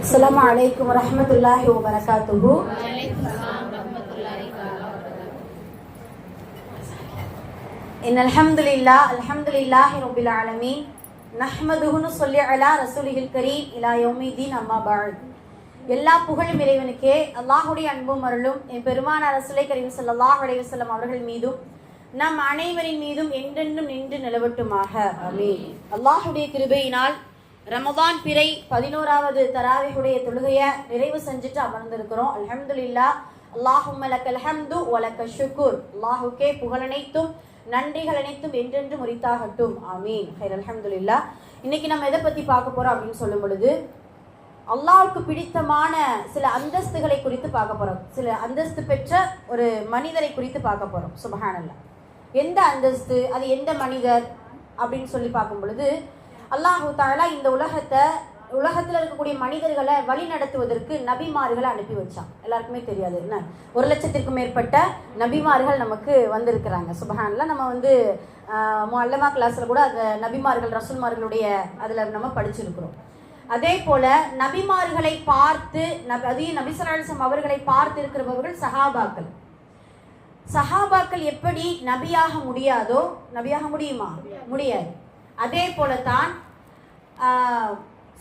السلام عليكم ورحمة الله وبركاته. إن الحمد لله رب العالمين نحمده ونصلي على رسوله الكريم إلى يوم الدين أما بعد. எல்லா புகழும் இறைவனுக்கே. அல்லாஹ்வுடைய அன்பும் அருளும் என் பெருமானார் ரசூலுல்லாஹி கரீம் ஸல்லல்லாஹு அலைஹி வஸல்லம் அவர்கள் மீதும் நம் அனைவரின் மீதும் என்றென்றும் நின்று நிலவட்டுமாக. ஆமீன். அல்லாஹ்வுடைய கிருபையினால் ரமதான் பிறை 11வது தராவிஹுடைய தொழுகையை நிறைவு செஞ்சுட்டு அமர்ந்திருக்கிறோம். அல்ஹம்துலில்லாஹ். அல்லாஹும்ம லக்கல் ஹம்து வ லக்கல் ஷுக்ர். அல்லாஹ்வுக்கே புகழனைத்தும் நன்றிகள் அனைத்தும் என்றென்றும் உரித்தாகட்டும். ஆமீன். ஹைர். அல்ஹம்துலில்லாஹ். இன்னைக்கு நம்ம எதை பத்தி பார்க்க போறோம் அப்படின்னு சொல்லும் பொழுது, அல்லாஹ்வுக்கு பிடித்தமான சில அந்தஸ்துகளை குறித்து பார்க்க போறோம். சில அந்தஸ்து பெற்ற ஒரு மனிதரை குறித்து பார்க்க போறோம். சுப்ஹானல்லாஹ். எந்த அந்தஸ்து, அது எந்த மனிதர் அப்படின்னு சொல்லி பார்க்கும் பொழுது, அல்லாஹு தஆலா இந்த உலகத்தில் இருக்கக்கூடிய மனிதர்களை வழி நடத்துவதற்கு நபிமார்களை அனுப்பி வச்சான். எல்லாருக்குமே தெரியாது என்ன, 1,00,000க்கும் மேற்பட்ட நபிமார்கள் நமக்கு வந்திருக்கிறாங்க. சுப்ஹானல்லாஹ். நம்ம முஅல்லமா கிளாஸ்ல கூட அந்த நபிமார்கள் ரசூல்மார்களுடைய அதில் நம்ம படிச்சிருக்கிறோம். அதே போல நபிமார்களை பார்த்து அதையும் நபி ஸல்லல்லாஹு அலைஹி வஸல்லம் அவர்களை பார்த்து இருக்கிறவர்கள் சஹாபாக்கள் எப்படி நபியாக முடியாதோ, நபியாக முடியுமா? முடியாது. அதே போலத்தான்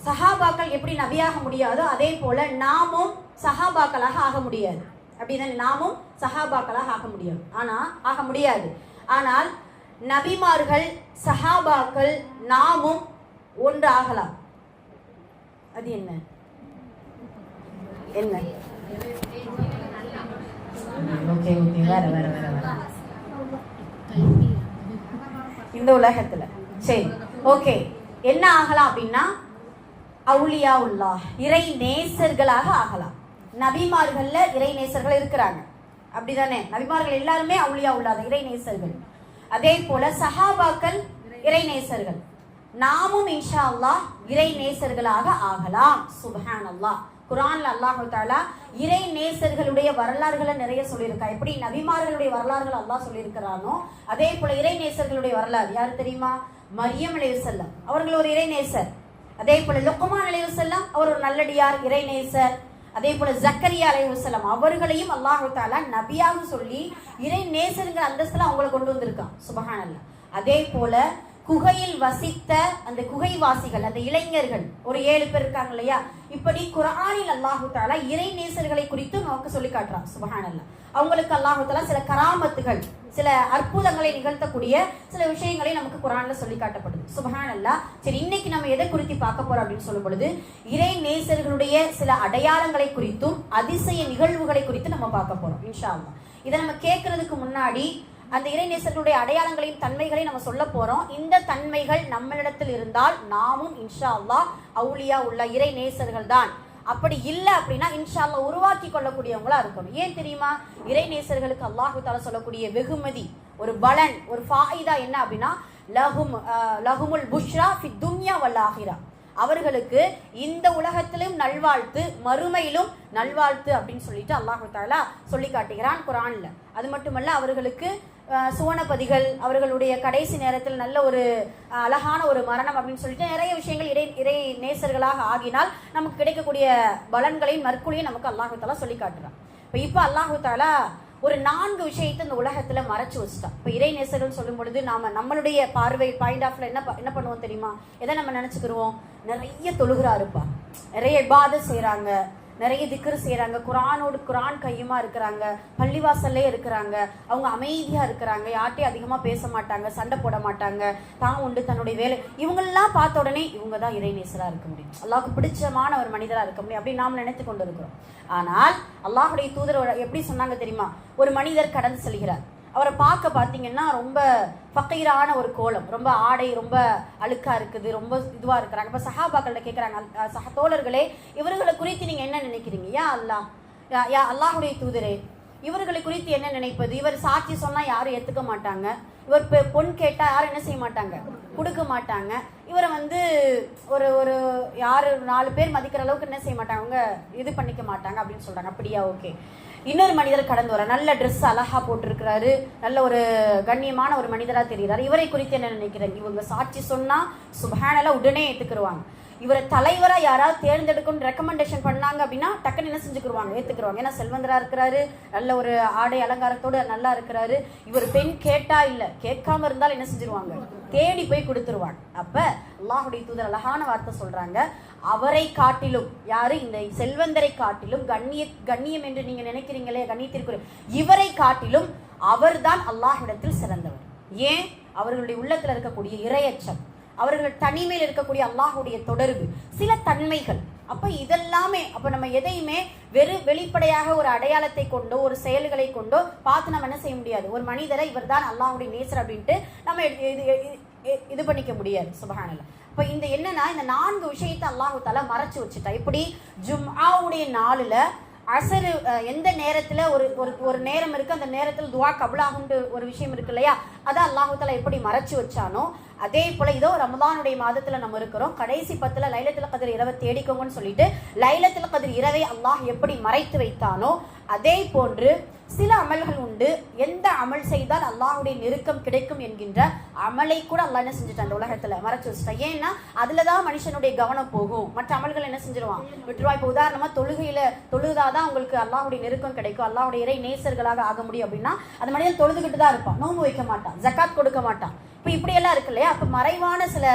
சஹாபாக்கள் எப்படி நபியாக முடியாதோ அதே போல நாமும் சஹாபாக்களாக ஆக முடியாது. அப்படிதான், நாமும் சஹாபாக்களாக ஆக முடியாது. ஆனால் நபிமார்கள், சஹாபாக்கள், நாமும் ஒன்று ஆகலாம். அது என்ன? ஓகே வேற இந்த உலகத்துல சரி, ஓகே, என்ன ஆகலாம் அப்படின்னா அவுலியா உல்லாஹ், இறை நேசர்களாக ஆகலாம். நபிமார்கள்ல இறை நேசர்கள் இருக்கிறாங்க, அப்படிதானே? நபிமார்கள் எல்லாருமே அவுலியா உல்லாஹ், இறை நேசர்கள். அதே போல சஹாபாக்கள் இறை நேசர்கள். நாமும் இன்ஷா அல்லாஹ் இறை நேசர்களாக ஆகலாம். சுப்ஹானல்லாஹ். குர்ஆன்ல அல்லாஹ் தஆலா இறை நேசர்களுடைய வரலாறுகளை நிறைய சொல்லியிருக்கா. எப்படி நபிமார்களுடைய வரலாறுகள் அல்லாஹ் சொல்லியிருக்கிறானோ அதே போல இறை நேசர்களுடைய வரலாறு யாரு தெரியுமா? மரியம் அலைஹிஸ்ஸலாம் அவர்கள் ஒரு இறை நேசர். அதே போல லுக்மான் அலைஹிஸ்ஸலாம் அவர் ஒரு நல்லடியார், இறை நேசர். அதே போல ஜக்கரியா அலைஹிஸ்ஸலாம் அவர்களையும் அல்லாஹ் தஆலா நபியாக சொல்லி இறை நேசருங்கிற அந்தஸ்துல அவங்களை கொண்டு வந்திருக்கான். சுப்ஹானல்லாஹ். அதே போல குகையில் வசித்த அந்த குகைவாசிகள், அந்த இளைஞர்கள் ஒரு 7 பேர் இருக்காங்க இல்லையா? இப்படி குர்ஆனில் அல்லாஹு தஆலா இறை நேசர்களை குறித்து நமக்கு சொல்லி காட்டுறான். சுப்ஹானல்லாஹ். அவங்களுக்கு அல்லாஹு தஆலா சில கராமத்துகள், சில அற்புதங்களை நிகழ்த்தக்கூடிய சில விஷயங்களை நமக்கு குர்ஆன்ல சொல்லி காட்டப்படுது. சுப்ஹானல்லாஹ். சரி, இன்னைக்கு நம்ம எதை குறித்து பார்க்க போறோம் அப்படின்னு சொல்லும் பொழுது, இறை நேசர்களுடைய சில அடையாளங்களை குறித்தும் அதிசய நிகழ்வுகளை குறித்து நம்ம பார்க்க போறோம் இன்ஷா அல்லாஹ். இதை நம்ம கேட்கறதுக்கு முன்னாடி அந்த இறை நேசர்களுடைய அடையாளங்களையும் தன்மைகளையும் நம்ம சொல்ல போறோம். இந்த தன்மைகள் நம்மளிடத்தில் இருந்தால் நாமும் இன்ஷா அல்லாஹ் அவுலியா உள்ள இறை நேசர்கள் தான். அப்படி இல்லை அப்படின்னா இன்ஷா அல்லாஹ் உருவாக்கி கொள்ளக்கூடியவங்களா இருக்கணும். ஏன் தெரியுமா? இறை நேசர்களுக்கு அல்லாஹு தஆலா சொல்லக்கூடிய வெகுமதி, ஒரு பலன், ஒரு ஃபாயிதா என்ன அப்படின்னா, லஹுமுல் புஷ்ரா ஃபித் துன்யா வல் ஆகிரா. அவர்களுக்கு இந்த உலகத்திலும் நல்வாழ்த்து, மறுமையிலும் நல்வாழ்த்து அப்படின்னு சொல்லிட்டு அல்லாஹு தஆலா சொல்லி காட்டுகிறான் குர்ஆன்ல. அது மட்டுமல்ல, அவர்களுக்கு சுவனபதிகள், அவர்களுடைய கடைசி நேரத்தில் நல்ல ஒரு அழகான ஒரு மரணம் அப்படின்னு சொல்லிட்டு நிறைய விஷயங்கள் இறை நேசர்களாக ஆகினால் நமக்கு கிடைக்கக்கூடிய பலன்களையும் நற்கூலியும் நமக்கு அல்லாஹு தஆலா சொல்லி காட்டுறான். இப்போ அல்லாஹு தஆலா ஒரு 4 விஷயத்தை இந்த உலகத்துல மறைச்சு வச்சுட்டான். இப்போ இறை நேசர்கள் சொல்லும் பொழுது நம்மளுடைய பார்வை பாயிண்ட் ஆஃப்ல என்ன பண்ணுவோம் தெரியுமா? எதை நம்ம நினைச்சுக்கிறோம்? நிறைய தொழுகிறா இருப்பா, நிறைய இபாதத் செய்யறாங்க, நிறைய திக்ர் செய்யறாங்க, குர்ஆன் கையுமா இருக்கிறாங்க, பள்ளிவாசல்லே இருக்கிறாங்க, அவங்க அமைதியா இருக்கிறாங்க, யார்ட்டையும் அதிகமா பேச மாட்டாங்க, சண்டை போட மாட்டாங்க, தான் உண்டு தன்னுடைய வேலை. இவங்களெல்லாம் பார்த்த உடனே இவங்க தான் இறை நேசரா இருக்க முடியும், அல்லாஹ்வுக்கு பிடிச்சமான ஒரு மனிதரா இருக்க முடியும் அப்படின்னு நாம் நினைத்து கொண்டு இருக்கிறோம். ஆனால் அல்லாஹ்வுடைய தூதர் எப்படி சொன்னாங்க தெரியுமா? ஒரு மனிதர் கடந்து செல்கிறார். அவரை பார்த்தீங்கன்னா ரொம்ப ஃபக்கீரான ஒரு கோலம், ரொம்ப ஆடை ரொம்ப அழுக்கா இருக்குது, ரொம்ப இதுவா இருக்கிறாங்க. இப்போ சஹாபாக்கள்கிட்ட கேட்குறாங்க, தோழர்களே, இவர்களை குறித்து நீங்க என்ன நினைக்கிறீங்க? யா அல்லாஹ்வுடைய தூதரே, இவர்களை குறித்து என்ன நினைப்பது? இவர் சாட்சி சொன்னா யாரும் ஏத்துக்க மாட்டாங்க, இவர் பொன் கேட்டா யாரும் என்ன செய்ய மாட்டாங்க, கொடுக்க மாட்டாங்க, இவரை ஒரு ஒரு யாரு 4 பேர் மதிக்கிற அளவுக்கு என்ன செய்ய மாட்டாங்க, அவங்க இது பண்ணிக்க மாட்டாங்க அப்படின்னு சொல்றாங்க. அப்படியா? ஓகே. இன்னொரு மனிதர் கடந்து வர, நல்ல ட்ரெஸ் அழகா போட்டிருக்கிறாரு, நல்ல ஒரு கண்ணியமான ஒரு மனிதரா தெரிகிறாரு, இவரை குறித்து என்ன நினைக்கிறேன்? இவங்க சாட்சி சொன்னா சுப்ஹானல்லாஹ் உடனே ஏத்துக்குருவாங்க. இவரை தலைவரா யாராவது தேர்ந்தெடுக்கணும்னு ரெக்கமெண்டேஷன் பண்ணாங்க அப்படின்னா டக்குன்னு என்ன செஞ்சுக்குருவாங்க, ஏத்துக்குருவாங்க. ஏன்னா செல்வந்தரா இருக்கிறாரு, நல்ல ஒரு ஆடை அலங்காரத்தோடு நல்லா இருக்கிறாரு. இவர் பெண் கேட்டா இல்ல, கேட்காம இருந்தாலும் என்ன செஞ்சிருவாங்க, தேடி போய் கொடுத்துருவாங்க. அப்ப அல்லாஹுடைய தூதர் அழகான வார்த்தை சொல்றாங்க, அவரை காட்டிலும், யாரு, இந்த செல்வந்தரை காட்டிலும் கண்ணியம் என்று நீங்க நினைக்கிறீங்களே, கண்ணியத்திற்குரிய இவரை காட்டிலும் அவர்தான் அல்லாஹ்விடத்தில் சிறந்தவர். ஏன்? அவர்களுடைய உள்ளத்துல இருக்கக்கூடிய இறையச்சம், அவர்கள் தனிமையில் இருக்கக்கூடிய அல்லாஹுடைய தொடர்பு, சில தன்மைகள். அப்ப இதெல்லாமே, அப்ப நம்ம எதையுமே வெளிப்படையாக ஒரு அடையாளத்தை கொண்டோ ஒரு செயல்களை கொண்டோ பார்த்து நம்ம என்ன செய்ய முடியாது. ஒரு மனிதரை இவர் தான் அல்லாஹுடைய நேசர் அப்படின்ட்டு நம்ம இது பண்ணிக்க முடியாது. சுப்ஹானல்லாஹ். இப்ப இந்த என்னன்னா, இந்த 4 விஷயத்தை அல்லாஹு தஆலா மறைச்சு வச்சுட்டா. இப்படி ஜும்ஆவுடைய நாளுல அசரு எந்த நேரத்துல ஒரு நேரம் இருக்கு, அந்த நேரத்தில் துவா கபுலாகும்ன்ற ஒரு விஷயம் இருக்கு இல்லையா, அதை அல்லாஹு தஆலா எப்படி மறைச்சு வச்சானோ அதே போல இதோ ரமலானுடைய மாதத்துல நம்ம இருக்கிறோம். கடைசி 10ல் லைலத்துல் கத்ர் இரவை தேடிக்கோங்கன்னு சொல்லிட்டு லைலத்துல் கத்ர் இரவை அல்லாஹ் எப்படி மறைத்து வைத்தானோ அதே போன்று சில அமல்கள் உண்டு. எந்த அமல் செய்தால் அல்லாஹுடைய நெருக்கம் கிடைக்கும் என்கின்ற அமலை கூட அல்லாஹ் என்ன செஞ்சுட்டான், அந்த உலகத்துல மறைச்சு வச்சுட்டான். ஏன்னா அதுலதான் மனுஷனுடைய கவனம் போகும், மற்ற அமல்கள் என்ன செஞ்சிருவான், விட்டுருவா. இப்ப உதாரணமா தொழுதாதான் உங்களுக்கு அல்லாஹுடைய நெருக்கம் கிடைக்கும், அல்லாஹுடைய இறை நேசர்களாக ஆக முடியும் அப்படின்னா அந்த மனிதன் தொழுதுகிட்டு தான் இருப்பான், நோன்பு வைக்க மாட்டான், ஜக்காத் கொடுக்க மாட்டான். இப்படியெல்லாம் இருக்கு இல்லையா. அப்ப மறைவான சில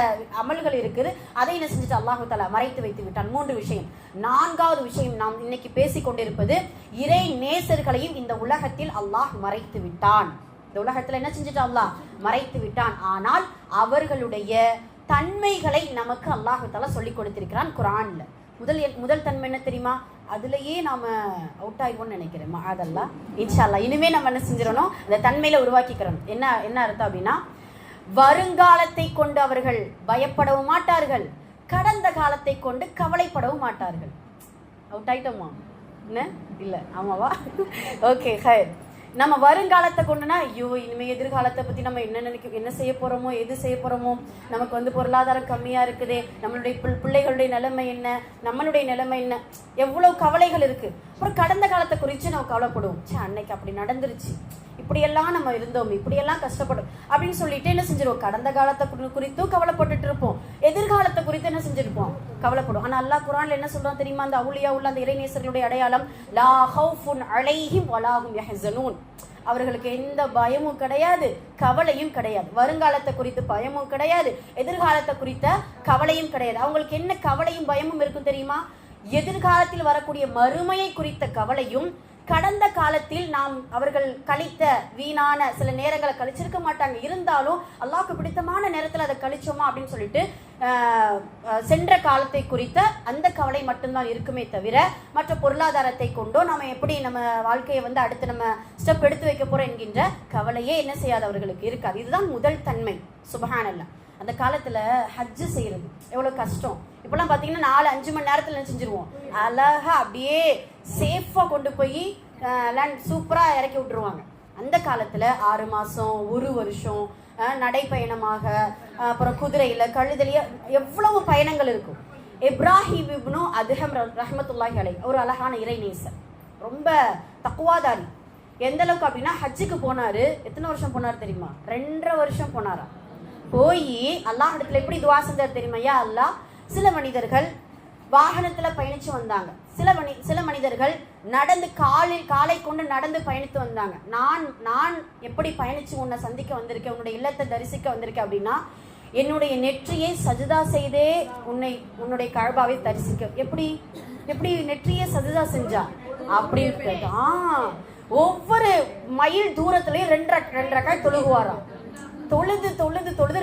அமல்கள் இருக்குது, அதை என்ன செஞ்சுட்டு அல்லாஹு தஆலா மறைத்து வைத்து விட்டான். 3 விஷயம். 4வது விஷயம் நாம் இன்னைக்கு பேசிக் கொண்டிருப்பது, இறை நேசர்களையும் இந்த உலகத்தில் அல்லாஹ் மறைத்து விட்டான். இந்த உலகத்துல என்ன செஞ்சுட்டு அல்லாஹ் மறைத்து விட்டான். ஆனால் அவர்களுடைய தன்மைகளை நமக்கு அல்லாஹு தஆலா சொல்லி கொடுத்திருக்கிறான் குர்ஆன்ல. முதல் தன்மை என்ன தெரியுமா? அதுலயே நாம அவுட் ஆயிடுவோம்னு நினைக்கிறேன். அதெல்லாம் இன்ஷா அல்லாஹ் இனிமே நம்ம என்ன செஞ்சிடணும், அந்த தன்மையில உருவாக்கிக்கிறோம். என்ன அர்த்தம் அப்படின்னா, வருங்காலத்தை கொண்டு அவர்கள் பயப்படவும் மாட்டார்கள், கடந்த காலத்தை கொண்டு கவலைப்படவும் மாட்டார்கள். அவுட் ஆயிட்டோமா? என்ன இல்ல, ஆமாவா? ஓகே, நம்ம வருங்காலத்தை கொண்டுனா, ஐயோ இனிமே எதிர்காலத்தை பத்தி நம்ம என்ன செய்ய போறோமோ, எது செய்ய போறோமோ, நமக்கு பொருளாதாரம் கம்மியா இருக்குதே, நம்மளுடைய பிள்ளைகளுடைய நிலைமை என்ன, நம்மளுடைய நிலைமை என்ன, எவ்வளவு கவலைகள் இருக்கு. அப்புறம் கடந்த காலத்தை குறித்து நம்ம கவலைப்படுவோம். அன்னைக்கு அப்படி நடந்துருச்சு, இப்படியெல்லாம் நம்ம இருந்தோம், இப்படியெல்லாம் கஷ்டப்படும் அப்படின்னு சொல்லிட்டு என்ன செஞ்சிருவோம், கடந்த காலத்தை குறித்தும் கவலைப்பட்டுட்டு இருப்போம், எதிர்காலத்தை குறித்து என்ன செஞ்சிருப்போம், கவலைப்படுவோம். ஆனா அல்லாஹ் குர்ஆன்ல என்ன சொல்றான் தெரியுமா? அந்த அவுலியா உள்ள அந்த இறைநேசர்களுடைய அடையாளம், லா ஹவுஃபுன் அலைஹிம் வலா ஹும் யஹ்ஸனூன். அவர்களுக்கு எந்த பயமும் கிடையாது, கவலையும் கிடையாது. வருங்காலத்தை குறித்து பயமும் கிடையாது, எதிர்காலத்தை குறித்த கவலையும் கிடையாது. அவங்களுக்கு என்ன கவலையும் பயமும் இருக்கும் தெரியுமா? எதிர்காலத்தில் வரக்கூடிய மறுமையை குறித்த கவலையும், கடந்த காலத்தில் அவர்கள் கழித்த வீணான சில நேரங்களை கழிச்சிருக்க மாட்டாங்க, இருந்தாலும் அல்லாஹ்வுக்கு பிடித்தமான நேரத்தில் அதை கழிச்சோமா அப்படின்னு சொல்லிட்டு சென்ற காலத்தை குறித்த அந்த கவலை மட்டும்தான் இருக்குமே தவிர, மற்ற பொருளாதாரத்தை கொண்டோ நம்ம எப்படி நம்ம வாழ்க்கையை அடுத்து நம்ம ஸ்டெப் எடுத்து வைக்க போறோம் என்கின்ற கவலையே என்ன செய்யாது, அவர்களுக்கு இருக்காது. இதுதான் முதல் தன்மை. சுப்ஹானல்லாஹ். அந்த காலத்துல ஹஜ்ஜு செய்யறது எவ்வளவு கஷ்டம். இப்பெல்லாம் பாத்தீங்கன்னா 4-5 மணி நேரத்துல என்ன செஞ்சிருவோம், அழகா அப்படியே சேஃபா கொண்டு போய் சூப்பரா இறக்கி விட்டுருவாங்க. அந்த காலத்துல 6 மாசம் 1 வருஷம் நடைப்பயணமாக, அப்புறம் குதிரையில கழுதலிய எவ்வளவு பயணங்கள் இருக்கும். இப்ராஹிம் இப்னு அதுஹம் ரஹ்மத்துல்லாஹி அலைஹி ஒரு அழகான இறைநேசர், ரொம்ப தக்வாதாரி. எந்த அளவுக்கு அப்படின்னா, ஹஜ்ஜுக்கு போனாரு. எத்தனை வருஷம் போனார் தெரியுமா? 2.5 வருஷம் போனாரா. போய் அல்லாஹ் இடத்துல எப்படி துவா செஞ்சார் தெரியுமா? யா அல்லாஹ், சில மனிதர்கள் வாகனத்துல பயணிச்சு வந்தாங்க, சில மனிதர்கள் நடந்து காலை கொண்டு நடந்து பயணித்து வந்தாங்க. நான் எப்படி பயணிச்சு உன்னை சந்திக்க வந்திருக்கேன், உன்னுடைய இல்லத்தை தரிசிக்க வந்திருக்கேன் அப்படின்னா, என்னுடைய நெற்றியை சஜிதா செய்தே உன்னுடைய கஅபாவை தரிசிக்க. எப்படி நெற்றியை சஜிதா செஞ்சா அப்படி இருக்கு. ஒவ்வொரு மைல் தூரத்திலயும் 2 ரக்காத் தொழுகுவாராம். தொழுது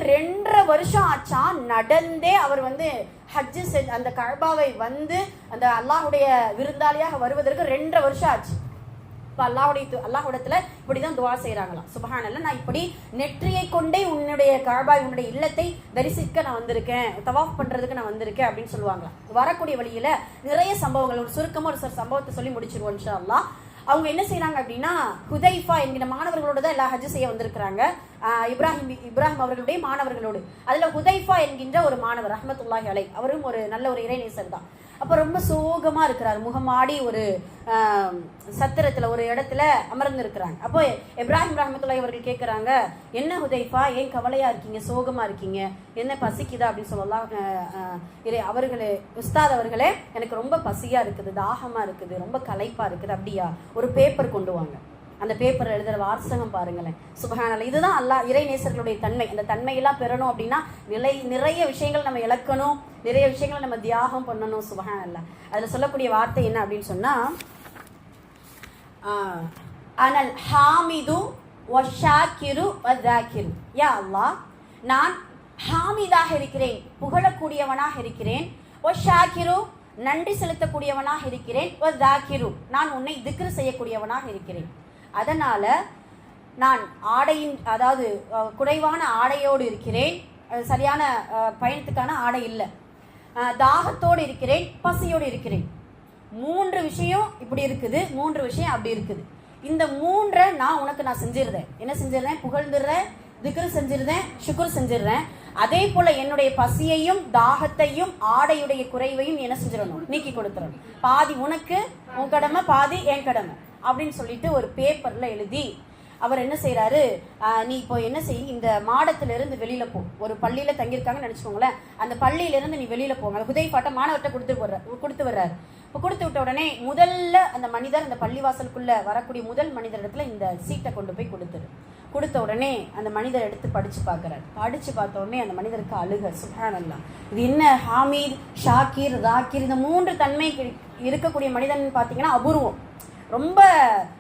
2.5 வருஷம் ஆச்சா நடந்தே அவர் ஹஜ்ஜு அந்த கஅபாவை அந்த அல்லாஹுடைய விருந்தாளியாக வருவதற்கு 2.5 வருஷம் ஆச்சு. இப்ப அல்லாஹ்விடத்துல இப்படிதான் துவா செய்யறாங்களாம். சுப்ஹானல்லாஹ், நான் இப்படி நெற்றியை கொண்டே உன்னுடைய கஅபாவை, உன்னுடைய இல்லத்தை தரிசிக்க நான் வந்திருக்கேன், தவாஃப் பண்றதுக்கு நான் வந்திருக்கேன் அப்படின்னு சொல்லுவாங்களா. வரக்கூடிய வழியில நிறைய சம்பவங்கள், ஒரு சுருக்கமா ஒரு சம்பவத்தை சொல்லி முடிச்சிருவோம் இன்ஷா அல்லாஹ். அவங்க என்ன செய்யறாங்க அப்படின்னா, ஹுதைஃபா என்கிற மாணவர்களோட தான் எல்லா ஹஜ் செய்ய வந்திருக்கிறாங்க. இப்ராஹிம் அவர்களுடைய மாணவர்களோடு. அதுல ஹுதைஃபா என்கின்ற ஒரு மாணவர் ரஹ்மத்துல்லாஹி அலைஹி, அவரும் ஒரு நல்ல ஒரு இறைநேசர் தான். அப்போ ரொம்ப சோகமா இருக்கிறார், முகமாடி ஒரு சத்திரத்துல ஒரு இடத்துல அமர்ந்து இருக்கிறாங்க. அப்போ இப்ராஹிம் ரஹ்மத்துல்லாஹி அவர்கள் கேட்குறாங்க, என்ன ஹுதைஃபா, ஏன் கவலையா இருக்கீங்க, சோகமா இருக்கீங்க, என்ன பசிக்குதா அப்படின்னு சொல்லலாம். அவர்களே, உஸ்தாத் அவர்களே, எனக்கு ரொம்ப பசியா இருக்குது, தாகமா இருக்குது, ரொம்ப களைப்பா இருக்குது. அப்படியா, ஒரு பேப்பர் கொண்டு வாங்க. அந்த பேப்பர் எழுதுற வாசகம் பாருங்களேன், சுப்ஹானல்லாஹ். இதுதான் அல்லாஹ் இறை நேசர்களுடைய தன்மை. அந்த தன்மையெல்லாம் பெறணும் அப்படின்னா நிறைய விஷயங்கள் நம்ம இழக்கணும், நிறைய விஷயங்களை நம்ம தியாகம் பண்ணணும். சுப்ஹானல்லாஹ். அதில் சொல்லக்கூடிய வார்த்தை என்ன அப்படின்னு சொன்னா, அனல் ஹாமிது வஷாக்கிரு வதாக்கிரு. யா அல்லாஹ், நான் ஹாமிதாக இருக்கிறேன், புகழக்கூடியவனாக இருக்கிறேன். வஷாக்கிரு, நன்றி செலுத்தக்கூடியவனாக இருக்கிறேன். வதாக்கிரு, நான் உன்னை திக்ரு செய்யக்கூடியவனாக இருக்கிறேன். அதனால நான் ஆடையின், அதாவது குறைவான ஆடையோடு இருக்கிறேன், சரியான பயணத்துக்கான ஆடை இல்லை, தாகத்தோடு இருக்கிறேன், பசியோடு இருக்கிறேன். 3 விஷயம் இப்படி இருக்குது, 3 விஷயம் அப்படி இருக்குது. இந்த 3 நான் உனக்கு செஞ்சிருந்தேன். என்ன செஞ்சிருந்தேன்? புகழ்ந்துடுறேன், திக்ரு செஞ்சிருந்தேன், சுக்ர் செஞ்சிடுறேன். அதே போல என்னுடைய பசியையும் தாகத்தையும் ஆடையுடைய குறைவையும் என்ன செஞ்சிடணும்? நீக்கி கொடுத்துடணும். பாதி உனக்கு உன் கடமை, பாதி என் கடமை அப்படின்னு சொல்லிட்டு ஒரு பேப்பர்ல எழுதி அவர் என்ன செய்யறாரு, நீ இப்போ என்ன செய், இந்த மாடத்துல இருந்து வெளியில போ. ஒரு பள்ளியில தங்கியிருக்காங்கன்னு நினைச்சுக்கோங்களேன், அந்த பள்ளியில இருந்து நீ வெளியில போங்க. ஹுதைஃபாட்ட மாணவர்கிட்ட கொடுத்து வர்றாரு. இப்போ கொடுத்து விட்ட உடனே முதல்ல அந்த மனிதர் அந்த பள்ளிவாசலுக்குள்ள வரக்கூடிய முதல் மனிதரிடத்துல இந்த சீட்டை கொண்டு போய் கொடுத்த உடனே அந்த மனிதர் எடுத்து படிச்சு பார்க்கிறார். படிச்சு பார்த்த உடனே அந்த மனிதருக்கு அழுக. சுப்ஹானல்லாஹ், இது என்ன ஹாமீத், ஷாக்கிர், ராக்கிர், இந்த 3 தன்மை இருக்கக்கூடிய மனிதன் பார்த்தீங்கன்னா அபூர்வம், ரொம்ப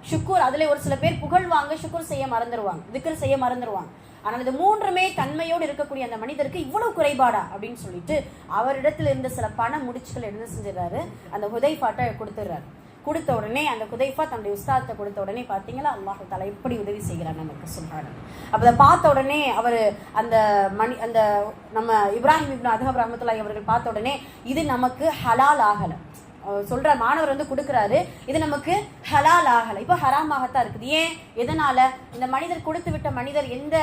ஷுக்கூர். அதுல ஒரு சில பேர் புகழ்வாங்க, ஷுக்கூர் செய்ய மறந்துடுவாங்க, திக்ர் செய்ய மறந்துடுவாங்க. ஆனால் இந்த 3மே தன்மையோடு இருக்கக்கூடிய அந்த மனிதருக்கு இவ்வளவு குறைபாடா அப்படின்னு சொல்லிட்டு அவரிடத்துல இருந்த சில பண முடிச்சுகள் என்ன செஞ்சிடறாரு, அந்த ஹுதைஃபாட்ட கொடுத்துடுறாரு. கொடுத்த உடனே அந்த ஹுதைஃபா தன்னுடைய உஸ்தாத்தை கொடுத்த உடனே பார்த்தீங்களா, அல்லாஹ் தஆலா எப்படி உதவி செய்கிறார் நமக்கு, சுப்ஹானல்லாஹ். அப்போ அதை பார்த்த உடனே அவர் அந்த நம்ம இப்ராஹிம் இப்னு அதஹம் ரஹ்மத்துல்லாஹி அவர்கள் பார்த்த உடனே இது நமக்கு ஹலால் ஆகலை சொல்ற மாணவர் வந்து கொடுக்குறாரு, இது நமக்கு ஹலால் ஆகலை, இப்போ ஹராமாகத்தான் இருக்குது. ஏன், எதனால? இந்த மனிதர் கொடுத்து விட்ட மனிதர் எந்த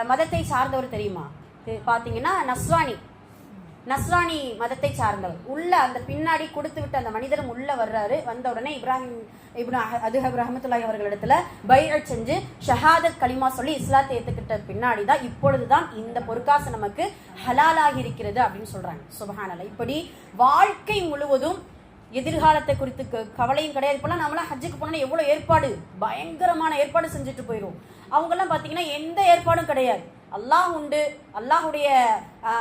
மதத்தை சார்ந்தவர் தெரியுமா? பார்த்தீங்கன்னா நஸ்ரானி மதத்தை சார்ந்தவர். உள்ள அந்த பின்னாடி கொடுத்து விட்ட அந்த மனிதரும் உள்ள வர்றாரு. வந்த உடனே இப்ராஹிம் இப்னு அதஹம் ரஹ்மத்துல்லாஹி அவர்களிடத்துல பைஅத் செஞ்சு ஷஹாதத் கலிமா சொல்லி இஸ்லாத்தை ஏத்துக்கிட்ட பின்னாடி தான் இப்பொழுதுதான் இந்த பொற்காசு நமக்கு ஹலாலாகி இருக்கிறது அப்படின்னு சொல்றாங்க. சுப்ஹானல்லாஹ். இப்படி வாழ்க்கை முழுவதும் எதிர்காலத்தை குறித்து கவலையும் கிடையாது. இப்பெல்லாம் நம்மளாம் ஹஜ்ஜுக்கு போனா எவ்வளவு ஏற்பாடு, பயங்கரமான ஏற்பாடு செஞ்சுட்டு போயிடும். அவங்கெல்லாம் பாத்தீங்கன்னா எந்த ஏற்பாடும் கிடையாது. அல்லாஹ் உண்டு, அல்லாஹுடைய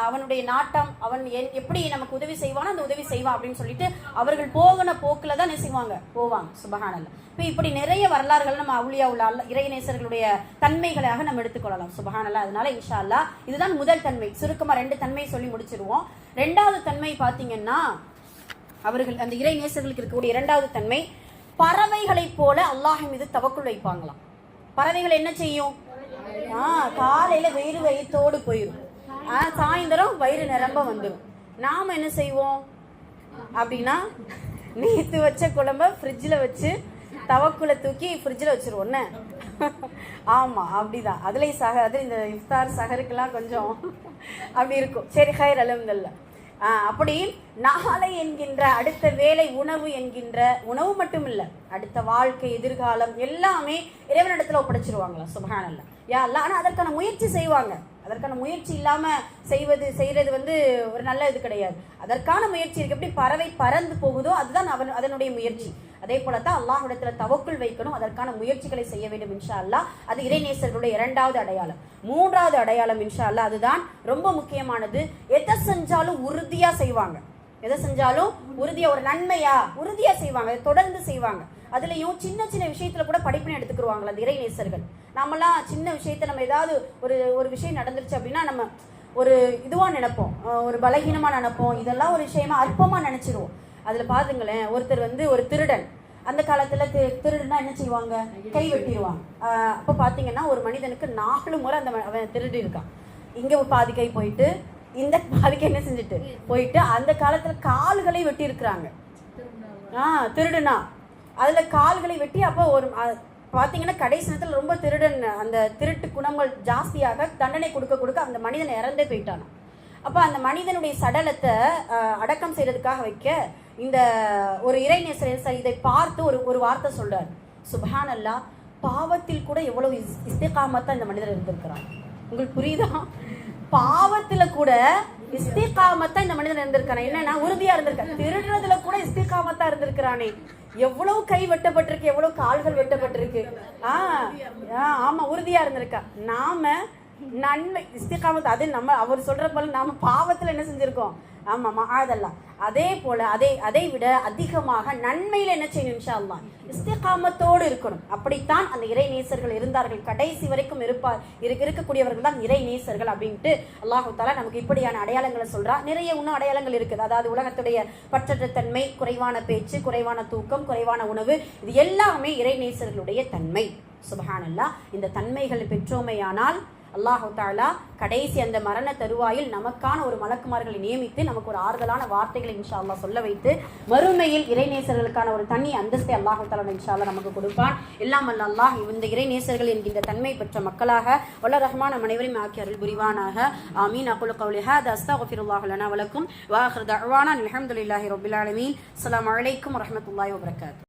அவனுடைய நாட்டம், அவன் எப்படி நமக்கு உதவி செய்வானோ அந்த உதவி செய்வான் அப்படின்னு சொல்லிட்டு அவர்கள் போகின போக்குல தான் என்ன போவாங்க. சுப்ஹானல்லாஹ். இப்போ இப்படி நிறைய வரலாறுகள் நம்ம அவுலியா உள்ள இறைநேசர்களுடைய தன்மைகளாக நம்ம எடுத்துக்கொள்ளலாம். சுப்ஹானல்லாஹ். அதனால இன்ஷா அல்லாஹ் இதுதான் முதல் தன்மை. சுருக்கமா 2 தன்மையை சொல்லி முடிச்சிருவோம். 2வது தன்மை பாத்தீங்கன்னா, அவர்கள் அந்த இறை நேசர்களுக்கு இருக்கக்கூடிய 2வது தன்மை, பறவைகளை போல அல்லாஹ் மீது தவக்குள் வைப்பாங்களாம். பறவைகள் என்ன செய்யும்? காலையில வயிற்றோடு போயிடும், சாயந்தரம் வயிறு நிரம்ப வந்துடும். நாம என்ன செய்வோம் அப்படின்னா, நேத்து வச்ச குழம்ப ஃப்ரிட்ஜில் வச்சு தவக்குள்ள தூக்கி ஃப்ரிட்ஜில் வச்சிருவோம். ஆமா, அப்படிதான். அதுலயும் அது இந்த இஃப்தார் சஹருக்கெல்லாம் கொஞ்சம் அப்படி இருக்கும். சரி, ஹைர், அல்ஹம்துலில்லாஹ். அப்படி நாளை என்கின்ற, அடுத்த வேலை உணவு என்கின்ற, உணவு மட்டும் இல்ல, அடுத்த வாழ்க்கை, எதிர்காலம் எல்லாமே இறைவனிடத்துல ஒப்படைச்சிருவாங்களா. சுப்ஹானல்லாஹ். யா அல்லாஹ். ஆனா அதற்கான முயற்சி செய்வாங்க. அதற்கான முயற்சி இல்லாம செய்யறது வந்து ஒரு நல்ல இது கிடையாது. அதற்கான முயற்சி இருக்கு. எப்படி பறவை பறந்து போகுதோ அதுதான் அதனுடைய முயற்சி. அதே போலதான் அல்லாஹ்விடத்துல தவக்குள் வைக்கணும், அதற்கான முயற்சிகளை செய்ய வேண்டும். இன்ஷா அல்லாஹ். அது இறைநேசர்களுடைய 2வது அடையாளம். 3வது அடையாளம் இன்ஷா அல்லாஹ், அதுதான் ரொம்ப முக்கியமானது. எதை செஞ்சாலும் உறுதியா செய்வாங்க. எதை செஞ்சாலும் உறுதியா, ஒரு நன்மையா உறுதியா செய்வாங்க, தொடர்ந்து செய்வாங்க. அதுலயும் சின்ன சின்ன விஷயத்துல கூட படிப்பினை எடுத்துக்கிடுவாங்களா அந்த இறைநேசர்கள். நம்மலாம் சின்ன விஷயத்த, நம்ம ஏதாவது ஒரு விஷயம் நடந்துருச்சு அப்படின்னா நம்ம ஒரு இதுவா நினைப்போம், ஒரு பலகீனமா நினைப்போம், இதெல்லாம் ஒரு விஷயமா அற்பமா நினைச்சிருவோம். அதுல பாருங்களேன், ஒருத்தர் வந்து ஒரு திருடன், அந்த காலத்துல திருடுனா என்ன செய்வாங்க? கை வெட்டிடுவாங்க. அப்ப பாத்தீங்கன்னா ஒரு மனிதனுக்கு 4 முறை அவன் திருடி இருக்கான். இங்க பாதி கை போயிட்டு, இந்த பாதி கை என்ன செஞ்சுட்டு போயிட்டு, அந்த காலத்துல கால்களை வெட்டி இருக்கிறாங்க. திருடுனா அதுல கால்களை வெட்டி, அப்போ ஒரு பாத்தீங்கன்னா கடைசி நேரத்துல ரொம்ப திருடன், அந்த திருட்டு குணங்கள் ஜாஸ்தியாக தண்டனை கொடுக்க அந்த மனிதன் இறந்தே போயிட்டானா. அப்ப அந்த மனிதனுடைய சடலத்தை அடக்கம் செய்யறதுக்காக வைக்க இந்த ஒரு இறைநேசர் இதை பார்த்து ஒரு வார்த்தை சொல்றார், சுப்ஹான் அல்லாஹ், பாவத்தில் கூட எவ்வளவு இஸ்திகாமத்தா இந்த மனிதர் இருந்திருக்கிறார். உங்களுக்கு புரியுதா? பாவத்துல கூட இஸ்திகாமத்தா இந்த மனிதன் இருந்திருக்கானே, என்னன்னா உறுதியா இருந்திருக்கான். திருடுறதுல கூட இஸ்திகாமத்தா இருந்திருக்கிறானே. எவ்வளவு கை வெட்டப்பட்டிருக்கு, எவ்வளவு கால்கள் வெட்டப்பட்டிருக்கு. ஆமா, உறுதியா இருந்திருக்கா. நாம நன்மை இஸ்திகாமத், அது நம்ம அவர் சொல்ற போல நாம பாவத்துல என்ன செஞ்சிருக்கோம்? ஆமா, மஆதல்லாஹ். அதே போல அதை விட அதிகமாக நன்மையில என்ன செய்யணும்? இன்ஷா அல்லாஹ் இஸ்திகாமத்தோடு இருக்கணும். அப்படித்தான் அந்த இறை நேசர்கள் இருந்தார்கள். கடைசி வரைக்கும் இருக்கக்கூடியவர்கள் தான் இறை நேசர்கள் அப்படின்ட்டு அல்லாஹு தஆலா நமக்கு இப்படியான அடையாளங்களை சொல்றா. நிறைய இன்னும் அடையாளங்கள் இருக்குது. அதாவது உலகத்துடைய பற்றற்ற தன்மை, குறைவான பேச்சு, குறைவான தூக்கம், குறைவான உணவு, இது எல்லாமே இறை நேசர்களுடைய தன்மை. சுப்ஹானல்லாஹ். இந்த தன்மைகள் பெற்றோமையானால் அல்லாஹு தஆலா கடைசி அந்த மரண தருவாயில் நமக்கான ஒரு மலக்குமார்களை நியமித்து நமக்கு ஒரு ஆறுதலான வார்த்தைகளை இன்ஷா அல்லாஹ் சொல்ல வைத்து மறுமையில் இறைநேசர்களுக்கான ஒரு தனி அந்தஸ்தை அல்லாஹு தஆலா இன்ஷா அல்லாஹ் நமக்கு கொடுப்பான். எல்லாம் அல்ல அல்லாஹ் இந்த இறைநேசர்கள் என்கின்ற தன்மை பெற்ற மக்களாக வல்ல ரஹ்மான் அனைவரையும் ஆக்கி அருள் புரிவானாக. ஆமீன். அகுலு கௌலி ஹாதா அஸ்தக்ஃபிருல்லாஹ் லனா வலக்கும் வ ஆகிரு தஅவானா அல்ஹம்துலில்லாஹி ரப்பில் ஆலமீன். அஸ்ஸலாமு அலைக்கும் வரஹ்மத்துல்லாஹி வபரகாத்துஹு.